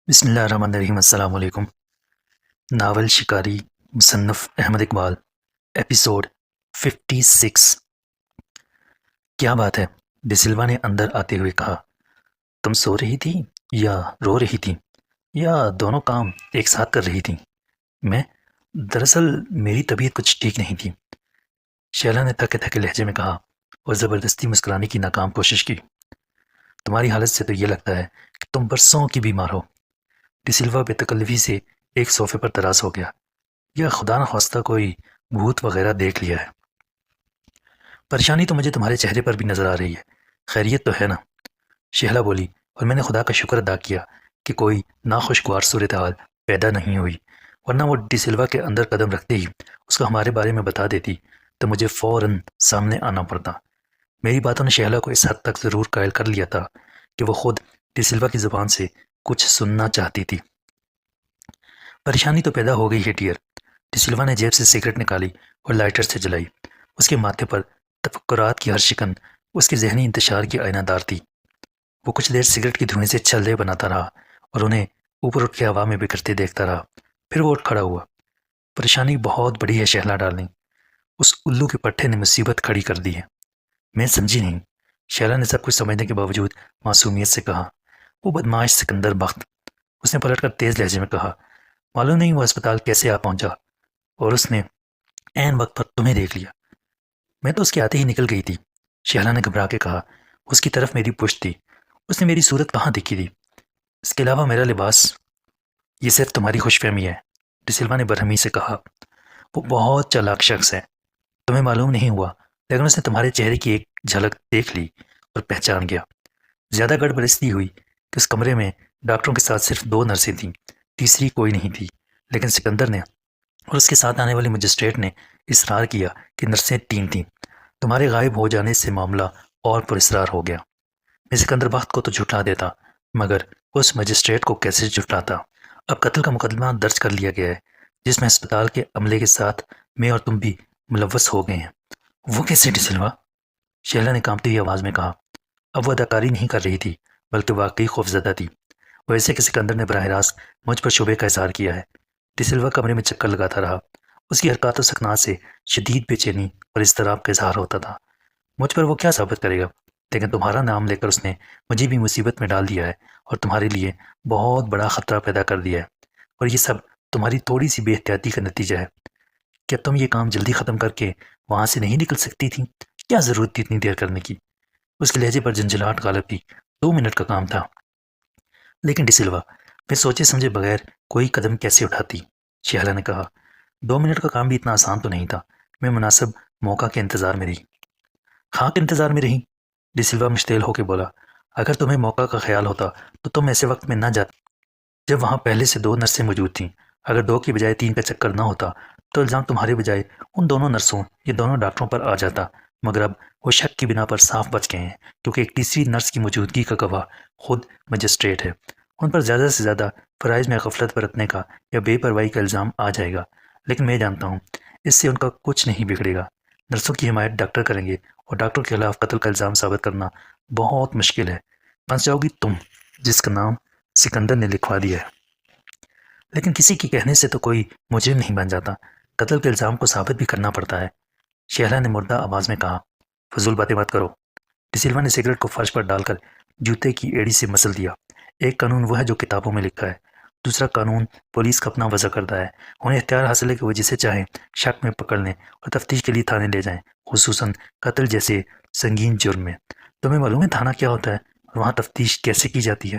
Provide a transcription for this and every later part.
بسم اللہ الرحمن الرحیم۔ السلام علیکم۔ ناول شکاری، مصنف احمد اقبال، ایپیسوڈ 56۔ کیا بات ہے؟ ڈی سلوا نے اندر آتے ہوئے کہا۔ تم سو رہی تھی یا رو رہی تھی یا دونوں کام ایک ساتھ کر رہی تھی؟ میں دراصل میری طبیعت کچھ ٹھیک نہیں تھی، شیلا نے تھکے تھکے لہجے میں کہا اور زبردستی مسکرانے کی ناکام کوشش کی۔ تمہاری حالت سے تو یہ لگتا ہے کہ تم برسوں کی بیمار ہو۔ ڈی سلوا بے تکلفی سے ایک صوفے پر دراز ہو گیا۔ یا خدا نخواستہ کوئی بھوت وغیرہ دیکھ لیا ہے؟ پریشانی تو مجھے تمہارے چہرے پر بھی نظر آ رہی ہے، خیریت تو ہے نا؟ شہلا بولی، اور میں نے خدا کا شکر ادا کیا کہ کوئی ناخوشگوار صورتحال پیدا نہیں ہوئی، ورنہ وہ ڈی سلوا کے اندر قدم رکھتے ہی اس کو ہمارے بارے میں بتا دیتی تو مجھے فوراً سامنے آنا پڑتا۔ میری باتوں نے شہلا کو اس حد تک ضرور قائل کر لیا تھا کہ وہ خود ڈی سلوا کی زبان سے کچھ سننا چاہتی تھی۔ پریشانی تو پیدا ہو گئی ہے ڈیئر۔ ڈی سلوا نے جیب سے سگریٹ نکالی اور لائٹر سے جلائی۔ اس کے ماتھے پر تفکرات کی ہر شکن اس کے ذہنی انتشار کی آئینہ دار تھی۔ وہ کچھ دیر سگریٹ کی دھوئیں سے چھلے بناتا رہا اور انہیں اوپر اٹھ کے ہوا میں بکھرتے دیکھتا رہا۔ پھر وہ اٹھ کھڑا ہوا۔ پریشانی بہت بڑی ہے شہلا ڈارلنگ، اس الو کے پٹھے نے مصیبت کھڑی کر دی ہے۔ میں سمجھی نہیں۔ شہلا نے سب کچھ سمجھنے کے باوجود معصومیت سے کہا۔ وہ بدماش سکندر بخت، اس نے پلٹ کر تیز لہجے میں کہا، معلوم نہیں وہ اسپتال کیسے آ پہنچا اور اس نے عین وقت پر تمہیں دیکھ لیا۔ میں تو اس کے آتے ہی نکل گئی تھی، شہلا نے گھبرا کے کہا۔ اس کی طرف میری پشت تھی، اس نے میری صورت کہاں دیکھی تھی؟ اس کے علاوہ میرا لباس، یہ صرف تمہاری خوش فہمی ہے، ڈی سلوا نے برہمی سے کہا۔ وہ بہت چالاک شخص ہے، تمہیں معلوم نہیں ہوا، لیکن اس نے تمہارے چہرے کی ایک جھلک دیکھ لی اور پہچان گیا۔ زیادہ گڑبڑ اس لیے ہوئی کہ اس کمرے میں ڈاکٹروں کے ساتھ صرف 2 نرسیں تھیں، تیسری کوئی نہیں تھی، لیکن سکندر نے اور اس کے ساتھ آنے والے مجسٹریٹ نے اصرار کیا کہ نرسیں 3 تھیں۔ تمہارے غائب ہو جانے سے معاملہ اور پراسرار ہو گیا۔ میں سکندر بخت کو تو جھٹلا دیتا، مگر اس مجسٹریٹ کو کیسے جھٹلاتا؟ اب قتل کا مقدمہ درج کر لیا گیا ہے، جس میں اسپتال کے عملے کے ساتھ میں اور تم بھی ملوث ہو گئے ہیں۔ وہ کیسے ڈی سلوا؟ شیلا نے کانپتی ہوئی آواز میں کہا۔ اب وہ اداکاری نہیں کر رہی تھی، بلکہ واقعی خوفزدہ تھی۔ ویسے کہ سکندر نے براہ راست مجھ پر شبے کا اظہار کیا ہے۔ ڈی سلوا کمرے میں چکر لگاتا رہا۔ اس کی حرکات و سکنات سے شدید بے چینی اور اضطراب کا اظہار ہوتا تھا۔ مجھ پر وہ کیا ثابت کرے گا؟ لیکن تمہارا نام لے کر اس نے مجھے بھی مصیبت میں ڈال دیا ہے اور تمہارے لیے بہت بڑا خطرہ پیدا کر دیا ہے، اور یہ سب تمہاری تھوڑی سی بے احتیاطی کا نتیجہ ہے۔ کیا تم یہ کام جلدی ختم کر کے وہاں سے نہیں نکل سکتی تھی؟ کیا ضرورت تھی اتنی دیر کرنے کی؟ اس کے لہجے پر جھنجھلاہٹ غالب تھی۔ 2 منٹ کا کام تھا۔ لیکن ڈی سلوا، میں سوچے سمجھے بغیر کوئی قدم کیسے اٹھاتی؟ شہلا نے کہا۔ 2 منٹ کا کام بھی اتنا آسان تو نہیں تھا۔ میں مناسب موقع کے انتظار میں رہی۔ خاں کے انتظار میں رہی؟ ڈی سلوا مشتعل ہو کے بولا۔ اگر تمہیں موقع کا خیال ہوتا تو تم ایسے وقت میں نہ جاتی جب وہاں پہلے سے 2 نرسیں موجود تھیں۔ اگر 2 کی بجائے 3 کا چکر نہ ہوتا تو الزام تمہارے بجائے ان دونوں نرسوں یا دونوں ڈاکٹروں پر آ جاتا، مگر اب وہ شک کی بنا پر صاف بچ گئے ہیں، کیونکہ ایک تیسری نرس کی موجودگی کا گواہ خود مجسٹریٹ ہے۔ ان پر زیادہ سے زیادہ فرائض میں غفلت برتنے کا یا بے پرواہی کا الزام آ جائے گا، لیکن میں جانتا ہوں اس سے ان کا کچھ نہیں بگڑے گا۔ نرسوں کی حمایت ڈاکٹر کریں گے اور ڈاکٹر کے خلاف قتل کا الزام ثابت کرنا بہت مشکل ہے۔ پھنس جاؤ گی تم، جس کا نام سکندر نے لکھوا دیا ہے۔ لیکن کسی کے کہنے سے تو کوئی مجرم نہیں بن جاتا، قتل کے الزام کو ثابت بھی کرنا پڑتا ہے، شہلا نے مردہ آواز میں کہا۔ فضول باتیں مت کرو۔ ڈی سلوا نے سگریٹ کو فرش پر ڈال کر جوتے کی ایڑی سے مسل دیا۔ ایک قانون وہ ہے جو کتابوں میں لکھا ہے، دوسرا قانون پولیس کا اپنا وضع کرتا ہے۔ انہیں اختیار حاصل ہے کہ وہ جسے چاہیں شک میں پکڑ لیں اور تفتیش کے لیے تھانے لے جائیں، خصوصاً قتل جیسے سنگین جرم میں۔ تمہیں معلوم ہے تھانہ کیا ہوتا ہے اور وہاں تفتیش کیسے کی جاتی ہے؟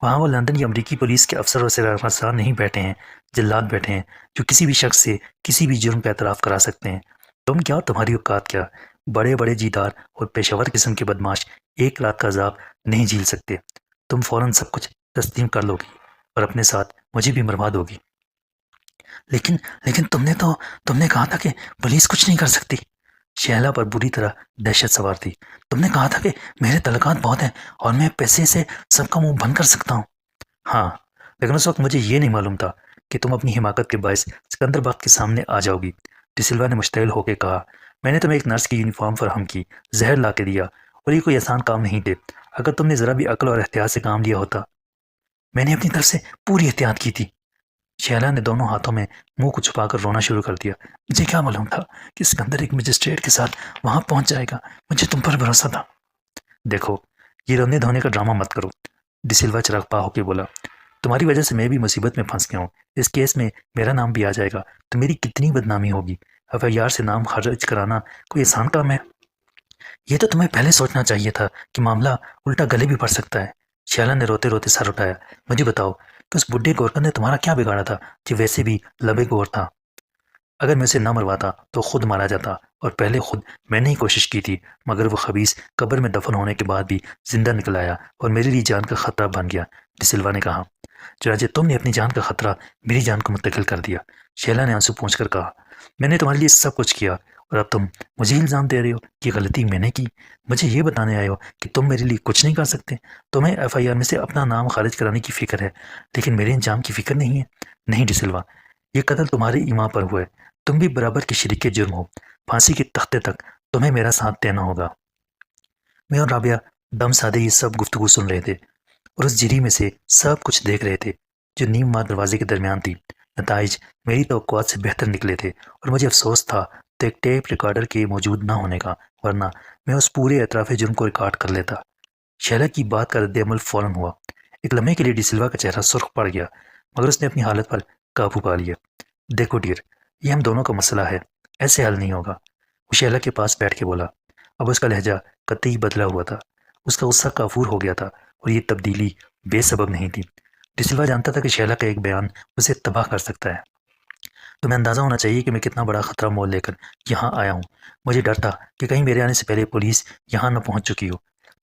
وہاں وہ لندن یا امریکی پولیس کے افسر اور سربراہ نہیں بیٹھے ہیں، جلاد بیٹھے ہیں جو کسی بھی شخص سے کسی بھی جرم کا اعتراف کرا سکتے ہیں۔ تم کیا اور تمہاری اوقات کیا؟ بڑے بڑے جیدار اور پیشہ ور قسم کے بدماش ایک رات کا عذاب نہیں جھیل سکتے۔ تم فوراً سب کچھ تسلیم کر لو گی اور اپنے ساتھ مجھے بھی مروا دو گی۔ لیکن لیکن تم نے کہا تھا کہ پولیس کچھ نہیں کر سکتی۔ شہلا پر بری طرح دہشت سوار تھی۔ تم نے کہا تھا کہ میرے تعلقات بہت ہیں اور میں پیسے سے سب کا منہ بند کر سکتا ہوں۔ ہاں، لیکن اس وقت مجھے یہ نہیں معلوم تھا کہ تم اپنی حماقت کے باعث سکندر بخت کے سامنے آ جاؤ گی۔ ڈی سلوا نے مشتعل ہو کے کہا۔ میں نے تمہیں ایک نرس کی یونیفارم فراہم کی، زہر لا کے دیا، اور یہ کوئی آسان کام نہیں تھے۔ اگر تم نے ذرا بھی عقل اور احتیاط سے کام لیا ہوتا میں نے اپنی طرف سے پوری احتیاط کی تھی۔ شیلا نے دونوں ہاتھوں میں منہ کو چھپا کر رونا شروع کر دیا۔ مجھے کیا معلوم تھا کہ سکندر ایک مجسٹریٹ کے ساتھ وہاں پہنچ جائے گا؟ مجھے تم پر بھروسہ تھا۔ دیکھو، یہ رونے دھونے کا ڈرامہ مت کرو، ڈی سلوا چراغ ہو کے بولا۔ تمہاری وجہ سے میں بھی مصیبت میں پھنس گیا ہوں۔ اس کیس میں میرا نام بھی آ جائے گا تو میری کتنی بدنامی ہوگی۔ FIR سے نام خارج کرانا کوئی آسان کام ہے؟ یہ تو تمہیں پہلے سوچنا چاہیے تھا کہ معاملہ الٹا گلے بھی پڑ سکتا ہے۔ شیلا نے روتے روتے سر اٹھایا۔ مجھے بتاؤ کہ اس بڈھے گورکن نے تمہارا کیا بگاڑا تھا جو ویسے بھی لبے گور تھا؟ اگر میں اسے نہ مرواتا تو خود مارا جاتا، اور پہلے خود میں نے ہی کوشش کی تھی، مگر وہ خبیث قبر میں دفن ہونے کے بعد بھی زندہ نکل آیا اور میرے لیے جان کا خطرہ بن گیا، ڈی سلوا نے کہا۔ چنانچہ تم نے اپنی جان کا خطرہ میری جان کو منتقل کر دیا، شیلا نے آنسو پونچھ کر کہا۔ میں نے تمہارے لیے سب کچھ کیا اور اب تم مجھے الزام دے رہے ہو کہ غلطی میں نے کی؟ مجھے یہ بتانے آئے ہو کہ تم میرے لیے کچھ نہیں کر سکتے؟ تمہیں FIR میں سے اپنا نام خارج کرانے کی فکر ہے، لیکن میرے انجام کی فکر نہیں ہے؟ نہیں ڈی سلوا، یہ قتل تمہاری ایما پر ہوا ہے، تم بھی برابر کے شریک جرم ہو۔ پھانسی کے تختے تک تمہیں میرا ساتھ دینا ہوگا۔ میں اور رابعہ دم سادے یہ سب گفتگو سن رہے تھے اور اس جری میں سے سب کچھ دیکھ رہے تھے جو نیم ماہ دروازے کے درمیان تھی۔ نتائج میری توقعات سے بہتر نکلے تھے اور مجھے افسوس تھا تو ایک ٹیپ ریکارڈر کے موجود نہ ہونے کا، ورنہ میں اس پورے اطراف جرم کو ریکارڈ کر لیتا۔ شیلا کی بات کا رد عمل فوراً ہوا۔ ایک لمحے کے لیے ڈی سلوا کا چہرہ سرخ پڑ گیا، مگر اس نے اپنی حالت پر قابو پا لیا۔ دیکھو ڈیئر، یہ ہم دونوں کا مسئلہ ہے، ایسے حل نہیں ہوگا، وہ شیلا کے پاس بیٹھ کے بولا۔ اب اس کا لہجہ قطعی بدلا ہوا تھا، اس کا غصہ کافور ہو گیا تھا، اور یہ تبدیلی بے سبب نہیں تھی۔ ڈی سلوا جانتا تھا کہ شیلا کا ایک بیان اسے تباہ کر سکتا ہے۔ تمہیں اندازہ ہونا چاہیے کہ میں کتنا بڑا خطرہ مول لے کر یہاں آیا ہوں۔ مجھے ڈر تھا کہ کہیں میرے آنے سے پہلے پولیس یہاں نہ پہنچ چکی ہو۔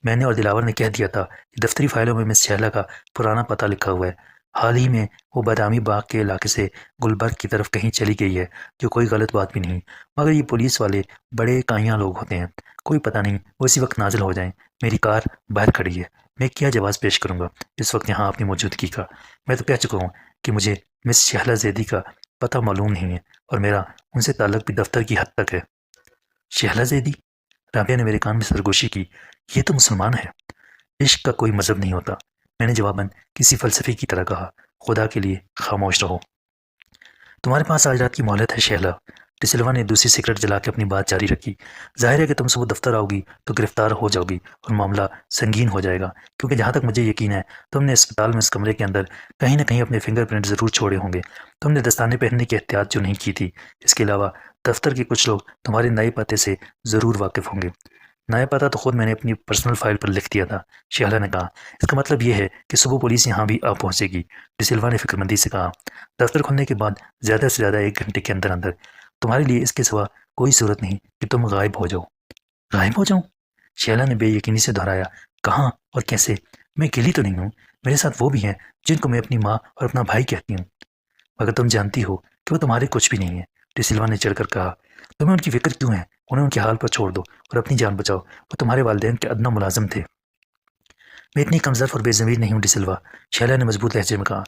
میں نے اور دلاور نے کہہ دیا تھا کہ دفتری فائلوں میں مس شیلا کا پرانا پتہ لکھا ہوا ہے۔ حال ہی میں وہ بادامی باغ کے علاقے سے گلبرگ کی طرف کہیں چلی گئی ہے، جو کوئی غلط بات بھی نہیں، مگر یہ پولیس والے بڑے کائیاں لوگ ہوتے ہیں، کوئی پتہ نہیں وہ اسی وقت نازل ہو جائیں۔ میری کار باہر کھڑی ہے، میں کیا جواز پیش کروں گا اس وقت یہاں اپنی موجودگی کا؟ میں تو کہہ چکا ہوں کہ مجھے مس شہلا زیدی کا پتہ معلوم نہیں ہے، اور میرا ان سے تعلق بھی دفتر کی حد تک ہے۔ شہلا زیدی؟ رابعہ نے میرے کان میں سرگوشی کی۔ یہ تو مسلمان ہے، عشق کا کوئی مذہب نہیں ہوتا، میں نے جواباً کسی فلسفی کی طرح کہا۔ خدا کے لیے خاموش رہو۔ تمہارے پاس آج رات کی مہلت ہے شہلا، ڈی سلوا نے دوسری سگریٹ جلا کے اپنی بات جاری رکھی۔ ظاہر ہے کہ تم صبح دفتر آؤ گی تو گرفتار ہو جاؤ گی اور معاملہ سنگین ہو جائے گا، کیونکہ جہاں تک مجھے یقین ہے تم نے اسپتال میں اس کمرے کے اندر کہیں نہ کہیں اپنے فنگر پرنٹ ضرور چھوڑے ہوں گے۔ تم نے دستانے پہننے کی احتیاط جو نہیں کی تھی، اس کے علاوہ دفتر کے کچھ لوگ تمہارے نئے پتے سے ضرور واقف ہوں گے۔ نیا پتہ تو خود میں نے اپنی پرسنل فائل پر لکھ دیا تھا، شہلا نے کہا۔ اس کا مطلب یہ ہے کہ صبح پولیس یہاں بھی آ پہنچے گی، ڈی سلوا نے فکر مندی سے کہا۔ دفتر کھلنے کے بعد زیادہ سے زیادہ 1 گھنٹے کے اندر اندر۔ تمہارے لیے اس کے سوا کوئی صورت نہیں کہ تم غائب ہو جاؤ۔ غائب ہو جاؤں؟ شیلا نے بے یقینی سے دہرایا۔ کہاں اور کیسے؟ میں اکیلی تو نہیں ہوں، میرے ساتھ وہ بھی ہیں جن کو میں اپنی ماں اور اپنا بھائی کہتی ہوں، مگر تم جانتی ہو کہ وہ تمہارے کچھ بھی نہیں ہے، ڈی سلوا نے چڑھ کر کہا۔ تمہیں ان کی فکر کیوں ہے؟ انہیں ان کے حال پر چھوڑ دو اور اپنی جان بچاؤ، وہ تمہارے والدین کے ادنیٰ ملازم تھے۔ میں اتنی کمزور اور بے ضمیر نہیں ہوں ڈی سلوا، شیلا نے مضبوط لہجے میں کہا۔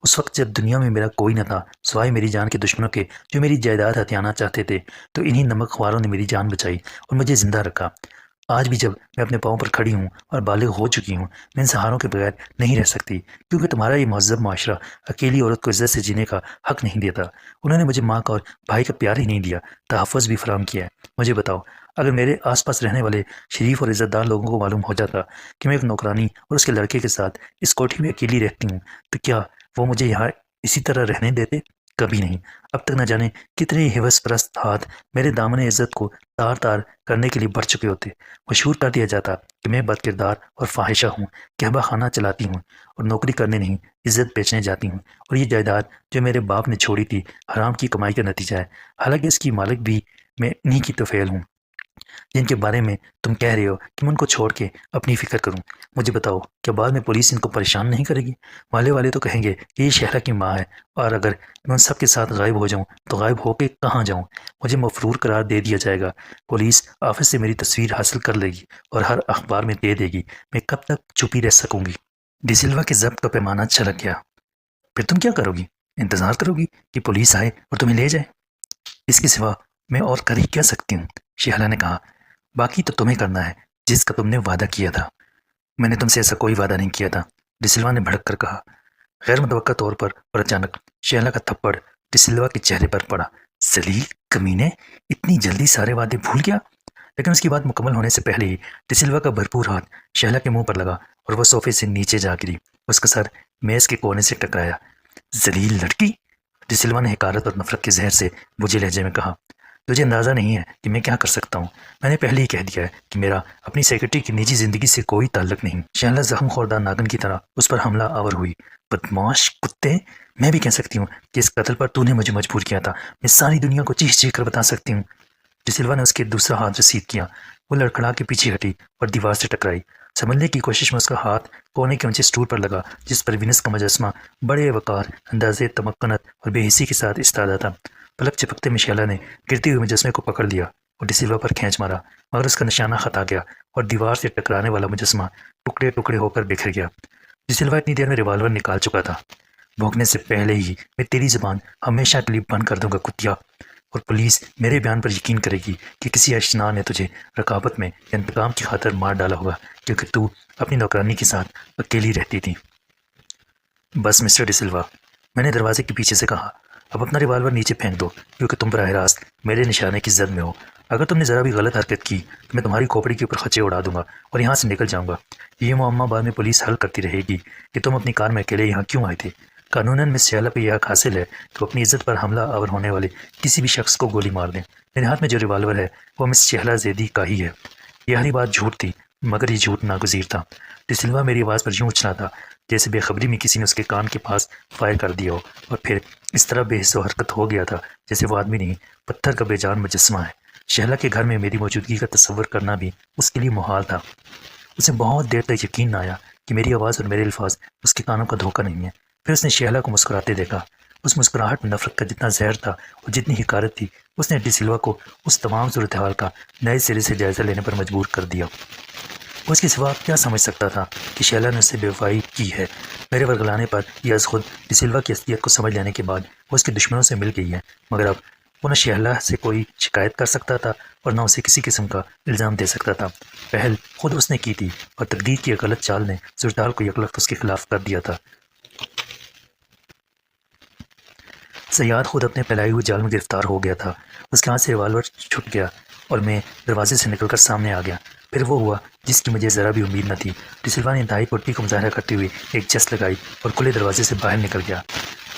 اس وقت جب دنیا میں میرا کوئی نہ تھا سوائے میری جان کے دشمنوں کے جو میری جائیداد ہتھیانا چاہتے تھے، تو انہی نمک خواروں نے میری جان بچائی اور مجھے زندہ رکھا۔ آج بھی جب میں اپنے پاؤں پر کھڑی ہوں اور بالغ ہو چکی ہوں، میں ان سہاروں کے بغیر نہیں رہ سکتی، کیونکہ تمہارا یہ مہذب معاشرہ اکیلی عورت کو عزت سے جینے کا حق نہیں دیتا۔ انہوں نے مجھے ماں کا اور بھائی کا پیار ہی نہیں دیا، تحفظ بھی فراہم کیا ہے۔ مجھے بتاؤ، اگر میرے آس پاس رہنے والے شریف اور عزت دار لوگوں کو معلوم ہو جاتا کہ میں ایک نوکرانی اور اس کے لڑکے کے ساتھ اس کوٹھی میں اکیلی رہتی ہوں، تو کیا وہ مجھے یہاں اسی طرح رہنے دیتے؟ کبھی نہیں۔ اب تک نہ جانے کتنے ہوس پرست ہاتھ میرے دامن عزت کو تار تار کرنے کے لیے بڑھ چکے ہوتے۔ مشہور کر دیا جاتا کہ میں بد کردار اور فاحشہ ہوں، کہبہ خانہ چلاتی ہوں اور نوکری کرنے نہیں عزت بیچنے جاتی ہوں، اور یہ جائیداد جو میرے باپ نے چھوڑی تھی حرام کی کمائی کا نتیجہ ہے، حالانکہ اس کی مالک بھی میں انہی کی طفیل ہوں جن کے بارے میں تم کہہ رہے ہو کہ میں ان کو چھوڑ کے اپنی فکر کروں۔ مجھے بتاؤ، کیا بعد میں پولیس ان کو پریشان نہیں کرے گی؟ والے تو کہیں گے کہ یہ شہلا کی ماں ہے، اور اگر میں ان سب کے ساتھ غائب ہو جاؤں تو غائب ہو کے کہاں جاؤں؟ مجھے مفرور قرار دے دیا جائے گا، پولیس آفس سے میری تصویر حاصل کر لے گی اور ہر اخبار میں دے دے گی۔ میں کب تک چپی رہ سکوں گی؟ ڈی سلوا کے ضبط کا پیمانہ چھلک گیا۔ پھر تم کیا کرو گی؟ انتظار کرو گی کہ پولیس آئے اور تمہیں لے جائے؟ اس کے سوا میں اور کر ہی کیا سکتی ہوں؟ شہلا نے کہا۔ باقی تو تمہیں کرنا ہے جس کا تم نے وعدہ کیا تھا۔ میں نے تم سے ایسا کوئی وعدہ نہیں کیا تھا، ڈی سلوا نے بھڑک کر کہا۔ غیر متوقع طور پر اور اچانک شہلا کا تھپڑ ڈسلوا کے چہرے پر پڑا۔ ذلیل کمینے، اتنی جلدی سارے وعدے بھول گیا؟ لیکن اس کی بات مکمل ہونے سے پہلے ہی ڈسلوا کا بھرپور ہاتھ شہلا کے منہ پر لگا اور وہ صوفے سے نیچے جا گری۔ اس کا سر میز کے کونے سے ٹکرایا۔ ذلیل لڑکی، ڈسلوا نے حقارت اور نفرت کے زہر سے بجھے لہجے میں کہا، تجھے اندازہ نہیں ہے کہ میں کیا کر سکتا ہوں۔ میں نے پہلے ہی کہہ دیا ہے کہ میرا اپنی سیکرٹری کی نجی زندگی سے کوئی تعلق نہیں۔ شہلا زخم خوردہ ناگن کی طرح اس پر حملہ آور ہوئی۔ بدماش کتے، میں بھی کہہ سکتی ہوں کہ اس قتل پر تو نے مجھے مجبور کیا تھا۔ میں ساری دنیا کو چیخ چیخ کر بتا سکتی ہوں۔ ڈسلوا نے اس کے دوسرا ہاتھ رسید کیا۔ وہ لڑکھڑا کے پیچھے ہٹی اور دیوار سے ٹکرائی۔ سنبھلنے کی کوشش میں اس کا ہاتھ کونے کے اونچے سٹول پر لگا جس پر وینس کا مجسمہ بڑے وقار، اندازے تمکنت اور بے حسی کے ساتھ استادہ تھا۔ پلک چپکتے میں شیلا نے گرتے ہوئے مجسمے کو پکڑ لیا اور ڈسلوا پر کھینچ مارا، مگر اس کا نشانہ خطا گیا اور دیوار سے ٹکرانے والا مجسمہ ٹکڑے ٹکڑے ہو کر بکھر گیا۔ ڈسلوا اتنی دیر میں ریوالور نکال چکا تھا۔ بھونکنے سے پہلے ہی میں تیری زبان ہمیشہ کے لیے بند کر دوں گا کتیا، اور پولیس میرے بیان پر یقین کرے گی کہ کسی اشنا نے تجھے رقابت میں انتقام کی خاطر مار ڈالا ہوگا کیونکہ تو اپنی نوکرانی کے ساتھ اکیلی رہتی تھی۔ بس مسٹر ڈسلوا، میں نے دروازے کے پیچھے سے کہا، اب اپنا ریوالور نیچے پھینک دو کیونکہ تم براہ راست میرے نشانے کی زد میں ہو۔ اگر تم نے ذرا بھی غلط حرکت کی تو میں تمہاری کھوپڑی کے اوپر خچے اڑا دوں گا اور یہاں سے نکل جاؤں گا۔ یہ معمہ بعد میں پولیس حل کرتی رہے گی کہ تم اپنی کار میں اکیلے یہاں کیوں آئے تھے۔ قانوناً مس شیلا پہ یہ حق حاصل ہے کہ وہ اپنی عزت پر حملہ آور ہونے والے کسی بھی شخص کو گولی مار دیں۔ میرے ہاتھ میں جو ریوالور ہے وہ مس شہلا زیدی کا ہی ہے۔ یہ ہری بات جھوٹ تھی مگر یہ جھوٹ ناگزیر تھا۔ ڈسلوا میری آواز پر یوں اچھلا تھا جیسے بے خبری میں کسی نے اس کے کان کے پاس فائر کر دیا ہو، اور پھر اس طرح بے حس و حرکت ہو گیا تھا جیسے وہ آدمی نہیں پتھر کا بے جان مجسمہ ہے۔ شہلا کے گھر میں میری موجودگی کا تصور کرنا بھی اس کے لیے محال تھا۔ اسے بہت دیر تک یقین نہ آیا کہ میری آواز اور میرے الفاظ اس کے کانوں کا دھوکہ نہیں ہے۔ پھر اس نے شہلا کو مسکراتے دیکھا۔ اس مسکراہٹ میں نفرت کا جتنا زہر تھا اور جتنی حقارت تھی، اس نے ڈسلوا کو اس تمام صورتحال کا نئے سرے سے جائزہ لینے پر مجبور کر دیا۔ وہ اس کے سوا کیا سمجھ سکتا تھا کہ شیلا نے اس سے بے وفائی کی ہے۔ میرے ورگلانے پر یہ از خود ڈسلوا کی اصلیت کو سمجھ لینے کے بعد وہ اس کے دشمنوں سے مل گئی ہے، مگر اب وہ نہ شیلا سے کوئی شکایت کر سکتا تھا اور نہ اسے کسی قسم کا الزام دے سکتا تھا۔ پہل خود اس نے کی تھی اور تقدیر کی ایک غلط چال نے صورتحال کو یکلخت اس کے خلاف کر دیا تھا۔ صیاد خود اپنے پھیلائے ہوئے جال میں گرفتار ہو گیا تھا۔ اس کے ہاتھ سے ریوالور چھٹ گیا اور میں دروازے سے نکل کر سامنے آ گیا۔ پھر وہ ہوا جس کی مجھے ذرا بھی امید نہ تھی۔ ڈسلوا نے انتہائی پھرتی کو مظاہرہ کرتے ہوئے ایک جست لگائی اور کھلے دروازے سے باہر نکل گیا۔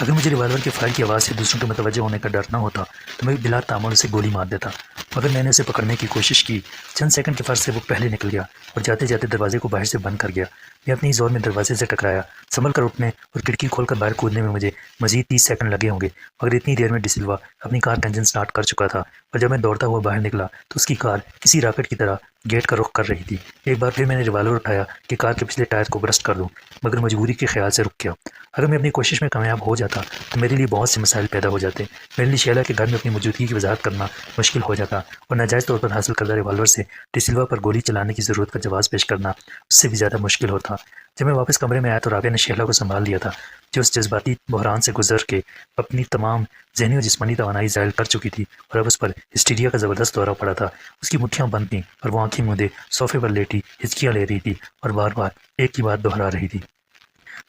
اگر مجھے ریوالور کے فائر کی آواز سے دوسروں کے متوجہ ہونے کا ڈر نہ ہوتا تو میں بلا تعمل اسے گولی مار دیتا، مگر میں نے اسے پکڑنے کی کوشش کی۔ چند سیکنڈ کے فرق سے وہ پہلے نکل گیا اور جاتے جاتے دروازے کو باہر سے بند کر گیا۔ میں اپنی زور میں دروازے سے ٹکرایا۔ سنبھل کر اٹھنے اور کھڑکی کھول کر باہر کودنے میں مجھے مزید 30 سیکنڈ لگے ہوں گے، مگر اتنی دیر میں ڈسلوا اپنی کار کا انجن سٹارٹ کر چکا تھا، اور جب میں دوڑتا ہوا باہر نکلا تو اس کی کار کسی راکٹ کی طرح گیٹ کا رخ کر رہی تھی۔ ایک بار پھر میں نے ریوالور اٹھایا کہ کار کے پچھلے ٹائر کو برسٹ کر دوں، مگر مجبوری کے خیال سے رک گیا۔ اگر میں اپنی کوشش میں کامیاب ہو جاتا تو میرے لیے بہت سے مسائل پیدا ہو جاتے۔ میرے لیے شیلا کے گھر میں اپنی موجودگی کی وضاحت کرنا مشکل ہو جاتا اور ناجائز طور پر حاصل کردہ ریوالور سے ڈسلوا پر گولی چلانے کی ضرورت کا جواز پیش کرنا اس سے بھی زیادہ مشکل ہوتا۔ جب میں واپس کمرے میں آیا تو رابعہ نے شیلا کو سنبھال لیا تھا، جو اس جذباتی بحران سے گزر کے اپنی تمام ذہنی اور جسمانی توانائی ظاہر کر چکی تھی اور اب اس پر ہسٹیریا کا زبردست دورہ پڑا تھا۔ اس کی مٹھیاں بند تھیں اور وہ آنکھیں مودے صوفے پر لیٹی ہچکیاں لے رہی تھی اور بار بار ایک ہی بات دہرا رہی تھی،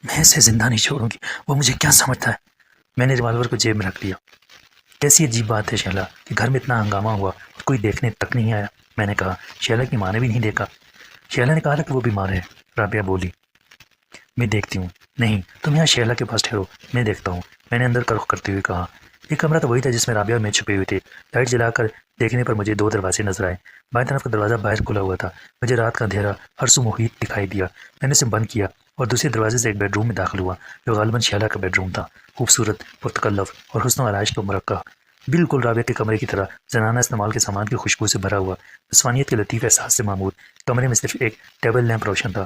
میں اسے زندہ نہیں چھوڑوں گی، وہ مجھے کیا سمجھتا ہے۔ میں نے ریوالور کو جیب میں رکھ لیا۔ کیسی عجیب بات ہے شیلا کہ گھر میں اتنا ہنگامہ ہوا اور کوئی دیکھنے تک نہیں آیا، میں نے کہا۔ شیلا کی ماں نے بھی نہیں دیکھا؟ شیلا نے کہا تھا کہ وہ بیمار ہے، رابعہ بولی۔ میں دیکھتی ہوں۔ نہیں، تم یہاں شیلا کے پاس ٹھہرو، میں دیکھتا ہوں، میں نے اندر کا رخ کرتے ہوئے کہا۔ یہ کمرہ تو وہی تھا جس میں رابعہ میں چھپے ہوئے تھے۔ لائٹ جلا کر دیکھنے پر مجھے 2 دروازے نظر آئے۔ بائیں طرف کا دروازہ باہر کھلا ہوا تھا۔ مجھے رات کا اندھیرا ہر سو محیط دکھائی دیا۔ میں نے اسے بند کیا اور دوسرے دروازے سے ایک بیڈ روم میں داخل ہوا جو غالباً شیلا کا بیڈ روم تھا، خوبصورت، پرتکلف اور حسن و آرائش کا مرقع، بالکل رابعہ کے کمرے کی طرح زنانہ استعمال کے سامان کی خوشبو سے بھرا ہوا، نسوانیت کے لطیف احساس سے معمور۔ کمرے میں صرف ایک ٹیبل لیمپ روشن تھا۔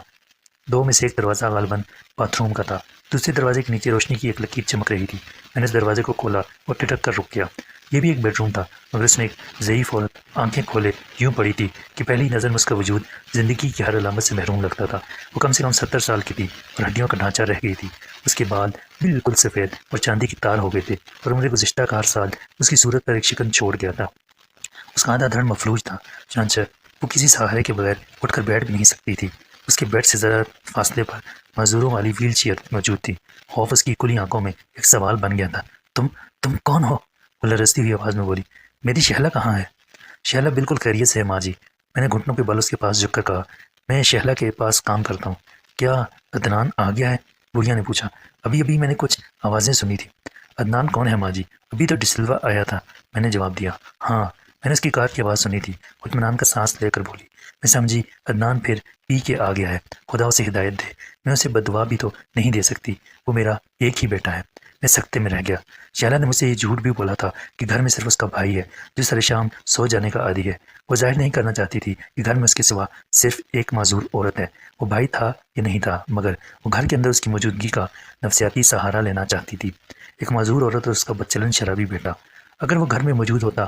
2 میں سے ایک دروازہ غالباً باتھ روم کا تھا۔ دوسرے دروازے کے نیچے روشنی کی ایک لکیر چمک رہی تھی۔ میں نے اس دروازے کو کھولا اور ٹھٹک کر رک گیا۔ یہ بھی ایک بیڈ روم تھا، مگر اس میں ایک ضعیف عورت آنکھیں کھولے یوں پڑی تھی کہ پہلی نظر میں اس کا وجود زندگی کی ہر علامت سے محروم لگتا تھا۔ وہ کم سے کم 70 سال کی تھی اور ہڈیوں کا ڈھانچہ رہ گئی تھی۔ اس کے بال بالکل سفید اور چاندی کی تار ہو گئے تھے اور عمر گزشتہ کا ہر سال اس کی صورت پر ایک شکن چھوڑ گیا تھا۔ اس کا آدھا دھڑ مفلوج تھا، چنانچہ وہ کسی سہارے کے بغیر اٹھ کر بیٹھ بھی نہیں سکتی تھی۔ اس کے بیڈ سے ذرا فاصلے پر مزدوروں والی ویل چیئر موجود تھی۔ خوف اس کی کھلی آنکھوں میں ایک سوال بن گیا تھا۔ تم کون ہو؟ وہ لرزتی ہوئی آواز میں بولی۔ میری شہلہ کہاں ہے؟ شہلہ بالکل خیریت سے ہے ماں جی، میں نے گھٹنوں کے بل اس کے پاس جھک کر کہا۔ میں شہلہ کے پاس کام کرتا ہوں۔ کیا عدنان آ گیا ہے؟ بوڑھیا نے پوچھا۔ ابھی میں نے کچھ آوازیں سنی تھی۔ عدنان کون ہے ماں جی؟ ابھی تو ڈسلوا آیا تھا، میں نے جواب دیا۔ ہاں، میں نے اس کی کار کی آواز سنی تھی، اطمینان کا سانس لے کر بولی۔ میں سمجھی عدنان پھر پی کے آ گیا ہے، خدا اسے ہدایت دے، میں اسے بددعا بھی تو نہیں دے سکتی، وہ میرا ایک ہی بیٹا ہے۔ میں سکتے میں رہ گیا۔ شہلہ نے مجھ سے یہ جھوٹ بھی بولا تھا کہ گھر میں صرف اس کا بھائی ہے جو سر شام سو جانے کا عادی ہے۔ وہ ظاہر نہیں کرنا چاہتی تھی کہ گھر میں اس کے سوا صرف ایک معذور عورت ہے۔ وہ بھائی تھا یا نہیں تھا، مگر وہ گھر کے اندر اس کی موجودگی کا نفسیاتی سہارا لینا چاہتی تھی۔ ایک معذور عورت اور اس کا بدچلن شرابی بیٹا، اگر وہ گھر میں موجود ہوتا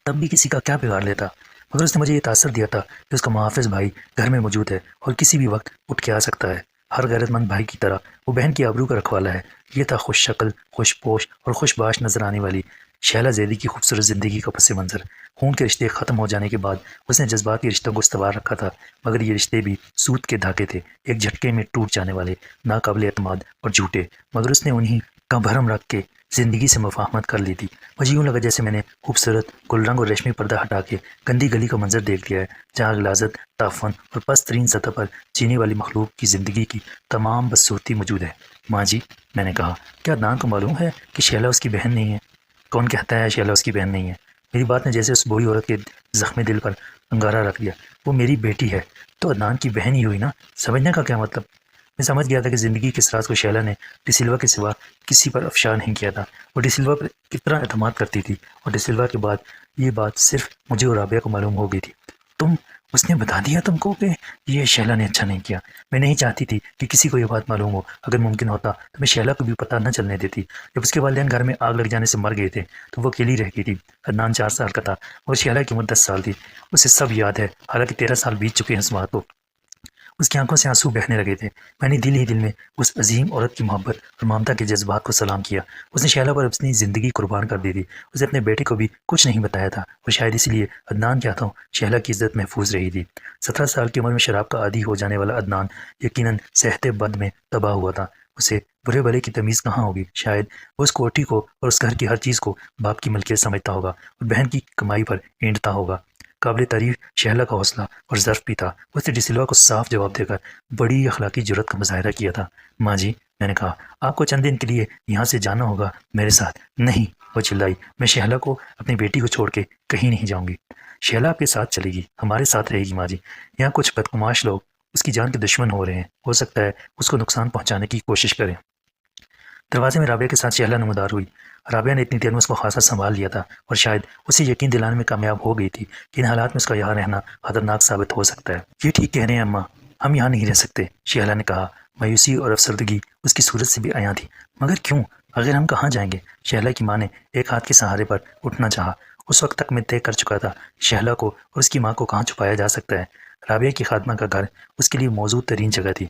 تب بھی کسی کا کیا بگاڑ لیتا، مگر اس نے مجھے یہ تاثر دیا تھا کہ اس کا محافظ بھائی گھر میں موجود ہے اور کسی بھی وقت اٹھ کے آ سکتا ہے۔ ہر غیرت مند بھائی کی طرح وہ بہن کی آبرو کا رکھوالا ہے۔ یہ تھا خوش شکل، خوش پوش اور خوش باش نظر آنے والی شہلہ زیدی کی خوبصورت زندگی کا پس منظر۔ خون کے رشتے ختم ہو جانے کے بعد اس نے جذباتی رشتوں کو استوار رکھا تھا، مگر یہ رشتے بھی سود کے دھاگے تھے، ایک جھٹکے میں ٹوٹ جانے والے، ناقابل اعتماد اور جھوٹے، مگر اس نے انہیں کا بھرم رکھ کے زندگی سے مفاہمت کر لی تھی۔ مجھے یوں لگا جیسے میں نے خوبصورت گل رنگ اور ریشمی پردہ ہٹا کے گندی گلی کا منظر دیکھ لیا ہے، جہاں غلاظت، تعفن اور پست ترین سطح پر جینے والی مخلوق کی زندگی کی تمام بدصورتی موجود ہے۔ ماں جی، میں نے کہا، کیا عدنان کو معلوم ہے کہ شیلا اس کی بہن نہیں ہے؟ کون کہتا ہے شیلا اس کی بہن نہیں ہے؟ میری بات نے جیسے اس بوڑھی عورت کے زخمی دل پر انگارہ رکھ دیا۔ وہ میری بیٹی ہے تو عدنان کی بہن ہی ہوئی نا، سمجھنے کا کیا مطلب؟ میں سمجھ گیا تھا کہ زندگی کے اس راز کو شیلا نے ڈسلوا کے سوا کسی پر افشا نہیں کیا تھا۔ وہ ڈسلوا پر کتنا اعتماد کرتی تھی، اور ڈسلوا کے بعد یہ بات صرف مجھے اور رابعہ کو معلوم ہو گئی تھی۔ اس نے بتا دیا تم کو کہ یہ شیلا نے اچھا نہیں کیا؟ میں نہیں چاہتی تھی کہ کسی کو یہ بات معلوم ہو۔ اگر ممکن ہوتا تو میں شیلا کو بھی پتہ نہ چلنے دیتی۔ جب اس کے والدین گھر میں آگ لگ جانے سے مر گئے تھے تو وہ اکیلی رہ گئی تھی۔ عدنان 4 سال کا تھا اور شیلا کی عمر 10 سال تھی۔ اسے سب یاد ہے، حالانکہ 13 سال بیت چکے ہیں اس بات کو۔ اس کی آنکھوں سے آنسو بہنے لگے تھے۔ میں نے دل ہی دل میں اس عظیم عورت کی محبت اور ممتا کے جذبات کو سلام کیا۔ اس نے شیلا پر اپنی زندگی قربان کر دی تھی۔ اسے اپنے بیٹے کو بھی کچھ نہیں بتایا تھا، اور شاید اسی لیے عدنان کے ہاتھوں شیلا کی عزت محفوظ رہی تھی۔ 17 سال کی عمر میں شراب کا عادی ہو جانے والا عدنان یقیناً صحت بد میں تباہ ہوا تھا۔ اسے برے بھلے کی تمیز کہاں ہوگی؟ شاید وہ اس کوٹھی کو اور اس گھر کی ہر چیز کو باپ کی ملکیت سمجھتا ہوگا اور بہن کی کمائی پر اینٹتا ہوگا۔ قابل تعریف شہلہ کا حوصلہ اور ظرف بھی تھا۔ اس نے ڈسلوا کو صاف جواب دے کر بڑی اخلاقی جرات کا مظاہرہ کیا تھا۔ ماں جی، میں نے کہا، آپ کو چند دن کے لیے یہاں سے جانا ہوگا میرے ساتھ۔ نہیں، وہ چلائی، میں شہلہ کو اپنی بیٹی کو چھوڑ کے کہیں نہیں جاؤں گی۔ شہلہ آپ کے ساتھ چلے گی، ہمارے ساتھ رہے گی ماں جی۔ یہاں کچھ بدقماش لوگ اس کی جان کے دشمن ہو رہے ہیں، ہو سکتا ہے اس کو نقصان پہنچانے کی کوشش کریں۔ دروازے میں رابعہ کے ساتھ شہلہ نمودار ہوئی۔ رابعہ نے اتنی دیر میں اس کو خاصا سنبھال لیا تھا، اور شاید اسے یقین دلانے میں کامیاب ہو گئی تھی کہ ان حالات میں اس کا یہاں رہنا خطرناک ثابت ہو سکتا ہے۔ یہ ٹھیک کہہ رہے ہیں اماں، ہم یہاں نہیں رہ سکتے، شہلہ نے کہا۔ مایوسی اور افسردگی اس کی صورت سے بھی عیاں تھی۔ مگر کیوں؟ آخر ہم کہاں جائیں گے؟ شہلہ کی ماں نے ایک ہاتھ کے سہارے پر اٹھنا چاہا۔ اس وقت تک میں طے کر چکا تھا شہلہ کو اور اس کی ماں کو کہاں چھپایا جا سکتا ہے۔ رابعہ کی خادمہ کا گھر اس کے لیے موزوں ترین جگہ تھی۔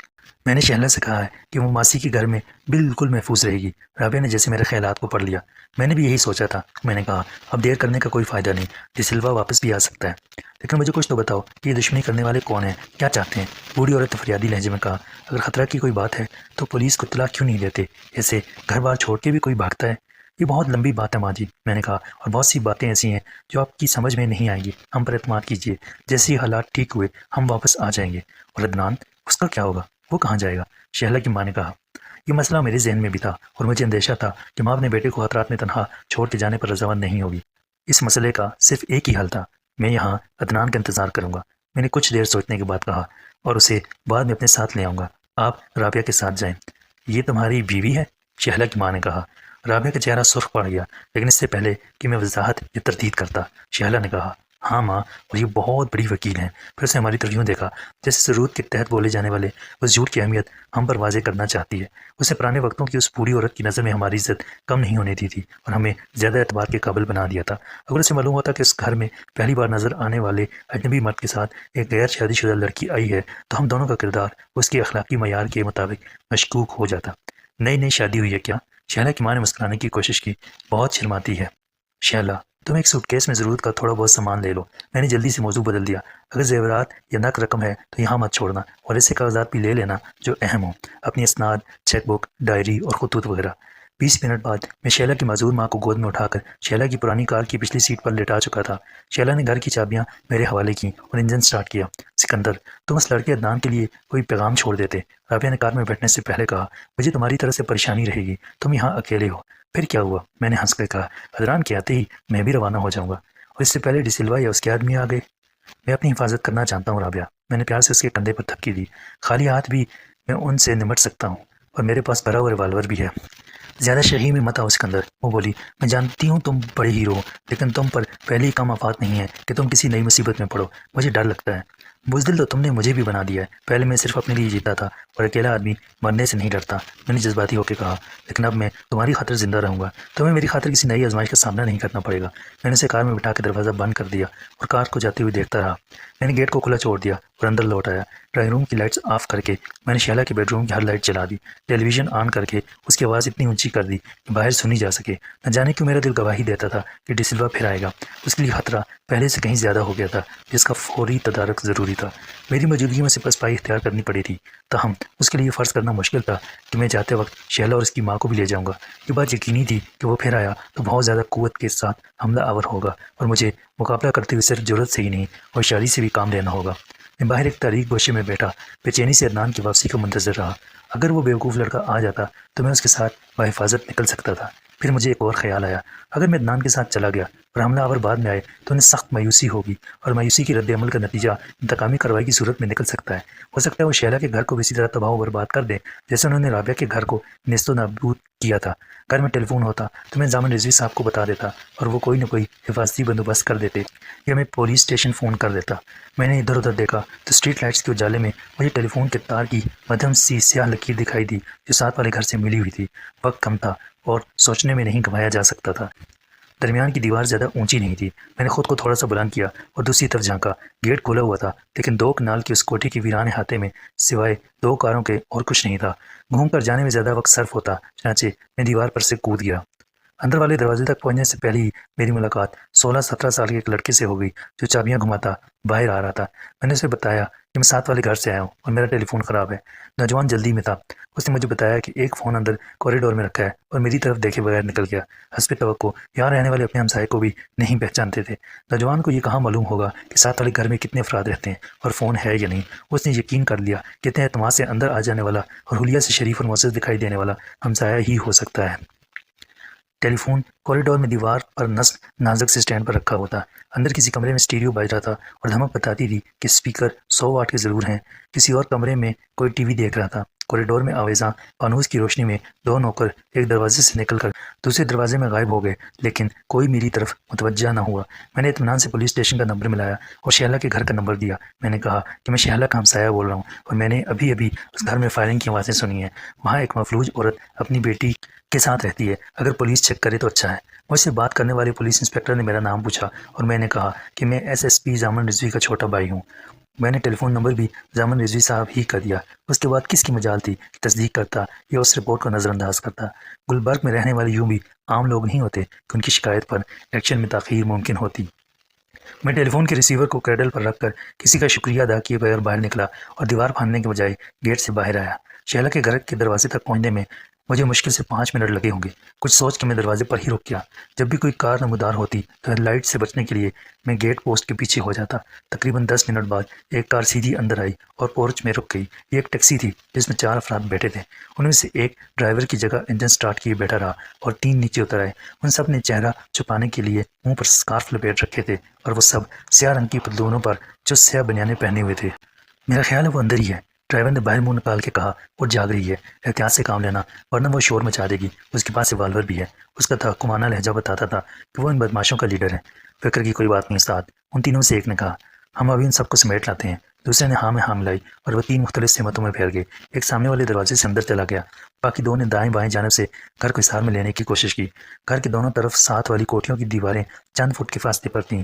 میں نے شہلہ سے کہا ہے کہ وہ ماسی کے گھر میں بالکل محفوظ رہے گی۔ رابعہ نے جیسے میرے خیالات کو پڑھ لیا۔ میں نے بھی یہی سوچا تھا۔ میں نے کہا، اب دیر کرنے کا کوئی فائدہ نہیں، ڈسلوا واپس بھی آ سکتا ہے۔ لیکن مجھے کچھ تو بتاؤ کہ یہ دشمنی کرنے والے کون ہیں، کیا چاہتے ہیں؟ بوڑھی عورت نے فریادی لہجے میں کہا۔ اگر خطرہ کی کوئی بات ہے تو پولیس کو اطلاع کیوں نہیں دیتے؟ ایسے گھر بار چھوڑ کے بھی کوئی بھاگتا ہے؟ یہ بہت لمبی بات ہے ماں جی، میں نے کہا، اور بہت سی باتیں ایسی ہیں جو آپ کی سمجھ میں نہیں آئیں گی۔ ہم پر اعتماد کیجیے، جیسے ہی حالات ٹھیک ہوئے ہم واپس آ جائیں گے۔ اور عدنان، اس کا کیا ہوگا؟ وہ کہاں جائے گا؟ شہلہ کی ماں نے کہا۔ یہ مسئلہ میرے ذہن میں بھی تھا، اور مجھے اندیشہ تھا کہ ماں اپنے بیٹے کو خطرات میں تنہا چھوڑ کے جانے پر رضامند نہیں ہوگی۔ اس مسئلے کا صرف ایک ہی حل تھا، میں یہاں عدنان کا انتظار کروں گا۔ میں نے کچھ دیر سوچنے کے بعد کہا، اور اسے بعد میں اپنے ساتھ لے آؤں گا۔ آپ رابعہ کے ساتھ جائیں۔ یہ تمہاری بیوی ہے؟ شہلہ کی ماں نے کہا۔ رابعہ کا چہرہ سرخ پڑ گیا، لیکن اس سے پہلے کہ میں وضاحت یا تردید کرتا، شہلہ نے کہا، ہاں ماں، اور یہ بہت بڑی وکیل ہیں۔ پھر اس نے ہماری طرف یوں دیکھا جیسے ضرورت کے تحت بولے جانے والے اس جھوٹ کی اہمیت ہم پر واضح کرنا چاہتی ہے۔ اس نے پرانے وقتوں کی اس بوڑھی عورت کی نظر میں ہماری عزت کم نہیں ہونے دی تھی اور ہمیں زیادہ اعتبار کے قابل بنا دیا تھا۔ اگر اسے معلوم ہوتا کہ اس گھر میں پہلی بار نظر آنے والے اجنبی مرد کے ساتھ ایک غیر شادی شدہ لڑکی آئی ہے تو ہم دونوں کا کردار اس کے اخلاقی معیار کے مطابق مشکوک ہو جاتا۔ نئی نئی شادی ہوئی ہے کیا؟ شہلہ کی ماں نے مسکرانے کی کوشش کی۔ بہت شرماتی ہے۔ شہلہ، تم ایک سوٹ کیس میں ضرورت کا تھوڑا بہت سامان لے لو۔ میں نے جلدی سے موضوع بدل دیا۔ اگر زیورات یا نقد رقم ہے تو یہاں مت چھوڑنا، اور ایسے کاغذات بھی لے لینا جو اہم ہوں، اپنی اسناد، چیک بک، ڈائری اور خطوط وغیرہ۔ 20 منٹ بعد میں شیلا کی معذور ماں کو گود میں اٹھا کر شیلا کی پرانی کار کی پچھلی سیٹ پر لٹا چکا تھا۔ شیلا نے گھر کی چابیاں میرے حوالے کی اور انجن سٹارٹ کیا۔ سکندر، تم اس لڑکے عدنان کے لیے کوئی پیغام چھوڑ دیتے، رابعہ نے کار میں بیٹھنے سے پہلے کہا۔ مجھے تمہاری طرف سے پریشانی رہے گی، تم یہاں اکیلے ہو۔ پھر کیا ہوا؟ میں نے ہنس کر کہا۔ عدنان کے آتے ہی میں بھی روانہ ہو جاؤں گا، اور اس سے پہلے ڈسلوا یا اس کے آدمی آ گئے۔ میں اپنی حفاظت کرنا جانتا ہوں رابعہ، میں نے پیار سے اس کے کندھے پر تھپکی دی۔ خالی ہاتھ بھی میں ان سے نمٹ سکتا ہوں، اور میرے پاس بھرا ہوا ریوالور بھی ہے۔ زیادہ شہی میں مت آؤ سکندر، وہ بولی۔ میں جانتی ہوں تم بڑے ہیرو ہو، لیکن تم پر پہلے ہی کم آفات نہیں ہے کہ تم کسی نئی مصیبت میں پڑو۔ مجھے ڈر لگتا ہے۔ بزدل تو تم نے مجھے بھی بنا دیا ہے۔ پہلے میں صرف اپنے لیے جیتا تھا، اور اکیلا آدمی مرنے سے نہیں ڈرتا، میں نے جذباتی ہو کے کہا۔ لیکن اب میں تمہاری خاطر زندہ رہوں گا، تمہیں میری خاطر کسی نئی آزمائش کا سامنا نہیں کرنا پڑے گا۔ میں نے اسے کار میں بٹھا کے دروازہ بند کر دیا اور کار کو جاتے ہوئے دیکھتا رہا۔ میں نے گیٹ کو کھلا چھوڑ دیا اور اندر لوٹ آیا۔ ڈرائنگ روم کی لائٹس آف کر کے میں نے شیلا کے بیڈ روم کی ہر لائٹ جلا دی۔ ٹیلی ویژن آن کر کے اس کی آواز اتنی اونچی کر دی کہ باہر سنی جا سکے۔ نہ جانے کیوں میرا دل گواہی دیتا تھا کہ ڈسلوا پھر آئے گا۔ اس کے لیے خطرہ پہلے سے کہیں زیادہ ہو گیا تھا، جس کا فوری تدارک ضروری تھا۔ میری موجودگی میں سپہ سپاہی اختیار کرنی پڑی تھی، تاہم اس کے لیے فرض کرنا مشکل تھا کہ میں جاتے وقت شیلا اور اس کی ماں کو بھی لے جاؤں گا۔ یہ بات یقینی تھی کہ وہ پھر آیا تو بہت زیادہ قوت کے ساتھ حملہ آور ہوگا، اور مجھے مقابلہ کرتے ہوئے صرف ضرورت سے ہی نہیں، ہوشیاری سے بھی کام لینا ہوگا۔ میں باہر ایک تاریک گوشے میں بیٹھا بے چینی سے عدنان کی واپسی کو منتظر رہا۔ اگر وہ بیوقوف لڑکا آ جاتا تو میں اس کے ساتھ بحفاظت نکل سکتا تھا۔ پھر مجھے ایک اور خیال آیا، اگر میں عدنان کے ساتھ چلا گیا اور حملہ آور بعد میں آئے تو انہیں سخت مایوسی ہوگی، اور مایوسی کی رد عمل کا نتیجہ انتقامی کارروائی کی صورت میں نکل سکتا ہے۔ ہو سکتا ہے وہ شیلا کے گھر کو اسی طرح تباہ و برباد کر دیں جیسے انہوں نے رابعہ کے گھر کو نیست و نابود کیا تھا۔ گھر میں ٹیلی فون ہوتا تو میں ضامن رضوی صاحب کو بتا دیتا، اور وہ کوئی نہ کوئی حفاظتی بندوبست کر دیتے، یا میں پولیس اسٹیشن فون کر دیتا۔ میں نے ادھر ادھر دیکھا تو اسٹریٹ لائٹس کے اجالے میں مجھے ٹیلی فون کے تار کی مدھم سی سیاہ لکیر دکھائی دی جو ساتھ والے گھر سے ملی ہوئی تھی۔ وقت کم تھا اور سوچنے میں نہیں گنوایا جا سکتا تھا۔ درمیان کی دیوار زیادہ اونچی نہیں تھی۔ میں نے خود کو تھوڑا سا بلند کیا اور دوسری طرف جھانکا۔ گیٹ کھولا ہوا تھا، لیکن 2 کنال کی اس کوٹھی کے ویرانے احاطے میں سوائے 2 کاروں کے اور کچھ نہیں تھا۔ گھوم کر جانے میں زیادہ وقت صرف ہوتا، چنانچہ میں دیوار پر سے کود گیا۔ اندر والے دروازے تک پہنچنے سے پہلے ہی میری ملاقات 16-17 سال کے ایک لڑکے سے ہو گئی جو چابیاں گھماتا باہر آ رہا تھا۔ میں نے اسے بتایا کہ میں ساتھ والے گھر سے آیا ہوں اور میرا ٹیلی فون خراب ہے۔ نوجوان جلدی میں تھا۔ اس نے مجھے بتایا کہ ایک فون اندر کوریڈور میں رکھا ہے، اور میری طرف دیکھے بغیر نکل گیا۔ حسب توقع یہاں رہنے والے اپنے ہمسائے کو بھی نہیں پہچانتے تھے۔ نوجوان کو یہ کہاں معلوم ہوگا کہ ساتھ والے گھر میں کتنے افراد رہتے ہیں اور فون ہے یا نہیں۔ اس نے یقین کر لیا کہ اتنے اعتماد سے اندر آ جانے والا اور حلیہ سے شریف اور معزز دکھائی دینے والا ہمسایہ ہی ہو سکتا ہے۔ ٹیلی فون کوریڈور میں دیوار پر نصب نازک سے اسٹینڈ پر رکھا ہوتا۔ اندر کسی کمرے میں اسٹیریو بج رہا تھا اور دھمک بتاتی تھی کہ اسپیکر 100 واٹ کے ضرور ہیں۔ کسی اور کمرے میں کوئی ٹی وی دیکھ رہا تھا۔ کوریڈور میں آویزاں فانوس کی روشنی میں 2 نوکر ایک دروازے سے نکل کر دوسرے دروازے میں غائب ہو گئے، لیکن کوئی میری طرف متوجہ نہ ہوا۔ میں نے اطمینان سے پولیس اسٹیشن کا نمبر ملایا اور شیلا کے گھر کا نمبر دیا۔ میں نے کہا کہ میں شیلا کا ہمسایہ بول رہا ہوں، اور میں نے ابھی اس گھر میں فائرنگ کی آوازیں سنی ہیں۔ وہاں ایک مفلوج عورت اپنی بیٹی کے ساتھ رہتی ہے۔ اگر پولیس چیک کرے تو اچھا ہے۔ مجھ سے بات کرنے والے پولیس انسپکٹر نے میرا نام پوچھا، اور میں نے کہا کہ میں SSP ضامن رضوی کا چھوٹا بھائی ہوں۔ میں نے ٹیلی فون نمبر بھی ضامن رضوی صاحب ہی کا دیا۔ اس کے بعد کس کی مجال تھی کہ تصدیق کرتا یا اس رپورٹ کو نظر انداز کرتا؟ گلبرگ میں رہنے والے یوں بھی عام لوگ نہیں ہوتے کہ ان کی شکایت پر ایکشن میں تاخیر ممکن ہوتی۔ میں ٹیلی فون کے ریسیور کو کریڈل پر رکھ کر کسی کا شکریہ ادا کیے بغیر باہر نکلا اور دیوار پھاندنے کے بجائے گیٹ سے باہر آیا۔ شیلا کے گھر کے دروازے تک پہنچنے میں مجھے مشکل سے 5 منٹ لگے ہوں گے۔ کچھ سوچ کے میں دروازے پر ہی رک گیا۔ جب بھی کوئی کار نمودار ہوتی تو ہیڈ لائٹ سے بچنے کے لیے میں گیٹ پوسٹ کے پیچھے ہو جاتا۔ تقریباً 10 منٹ بعد ایک کار سیدھی اندر آئی اور پورچ میں رک گئی۔ یہ ایک ٹیکسی تھی جس میں 4 افراد بیٹھے تھے۔ ان میں سے ایک ڈرائیور کی جگہ انجن سٹارٹ کیے بیٹھا رہا اور 3 نیچے اتر آئے۔ ان سب نے چہرہ چھپانے کے لیے منہ پر سکارف لپیٹ رکھے تھے، اور وہ سب سیاہ رنگ کی پتلونوں پر جو سیاہ بنیانیں پہنے ہوئے تھے۔ میرا خیال ہے وہ اندر ہی ہے، ڈرائیور نے باہر منہ نکال کے کہا۔ وہ جاگ رہی ہے، احتیاط سے کام لینا ورنہ وہ شور مچا دے گی۔ اس کے پاس ریوالور بھی ہے۔ اس کا تحکمانہ لہجہ بتاتا تھا کہ وہ ان بدماشوں کا لیڈر ہے۔ فکر کی کوئی بات نہیں استاد، ان تینوں سے ایک نے کہا۔ ہم ابھی ان سب کو سمیٹ لاتے ہیں۔ دوسرے نے ہاں میں ہاں ملائی اور وہ 3 مختلف سمتوں میں پھیل گئے۔ ایک سامنے والے دروازے سے اندر چلا گیا، باقی 2 نے دائیں بائیں جانب سے گھر کو حصار میں لینے کی کوشش کی۔ گھر کے دونوں طرف ساتھ والی کوٹھیوں کی دیواریں چند فٹ کے فاصلے پر تھیں۔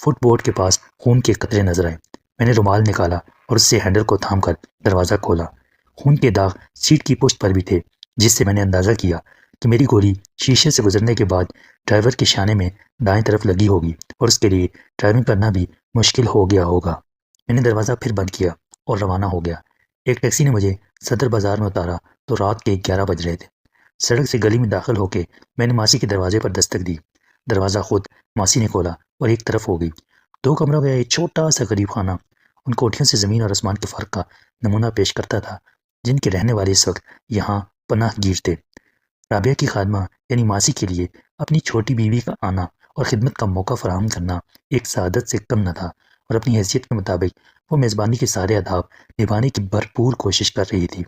فٹ بورڈ کے پاس خون کے قطرے نظر آئے۔ میں نے رومال نکالا اور اس سے ہینڈل کو تھام کر دروازہ کھولا۔ خون کے داغ سیٹ کی پشت پر بھی تھے، جس سے میں نے اندازہ کیا کہ میری گولی شیشے سے گزرنے کے بعد ڈرائیور کے شانے میں دائیں طرف لگی ہوگی اور اس کے لیے ڈرائیونگ کرنا بھی مشکل ہو گیا ہوگا۔ میں نے دروازہ پھر بند کیا اور روانہ ہو گیا۔ ایک ٹیکسی نے مجھے صدر بازار میں اتارا تو رات کے 11 بج رہے تھے۔ سڑک سے گلی میں داخل ہو کے میں نے ماسی کے دروازے پر دستک دی۔ دروازہ خود ماسی نے کھولا اور ایک طرف ہو گئی۔ 2 کمروں کا ایک چھوٹا سا غریب خانہ ان کوٹھیوں سے زمین اور آسمان کے فرق کا نمونہ پیش کرتا تھا جن کے رہنے والے اس وقت یہاں پناہ گیر تھے۔ رابعہ کی خادمہ یعنی ماسی کے لیے اپنی چھوٹی بیوی کا آنا اور خدمت کا موقع فراہم کرنا ایک سعادت سے کم نہ تھا، اور اپنی حیثیت کے مطابق وہ میزبانی کے سارے آداب نبھانے کی بھرپور کوشش کر رہی تھی۔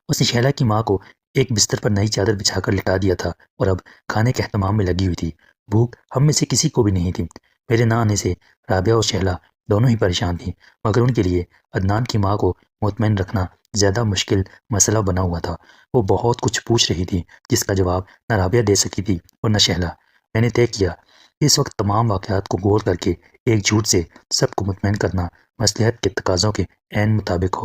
اس نے شہلا کی ماں کو ایک بستر پر نئی چادر بچھا کر لٹا دیا تھا اور اب کھانے کے اہتمام میں لگی ہوئی تھی۔ بھوک ہم میں سے کسی کو بھی نہیں تھی۔ میرے نہ آنے سے رابعہ اور شہلا دونوں ہی پریشان تھیں، مگر ان کے لیے عدنان کی ماں کو مطمئن رکھنا زیادہ مشکل مسئلہ بنا ہوا تھا۔ وہ بہت کچھ پوچھ رہی تھی جس کا جواب نہ رابعہ دے سکی تھی اور نہ شہلا۔ میں نے طے کیا کہ اس وقت تمام واقعات کو غور کر کے ایک جھوٹ سے سب کو مطمئن کرنا مصلحت کے تقاضوں کے عین مطابق ہو۔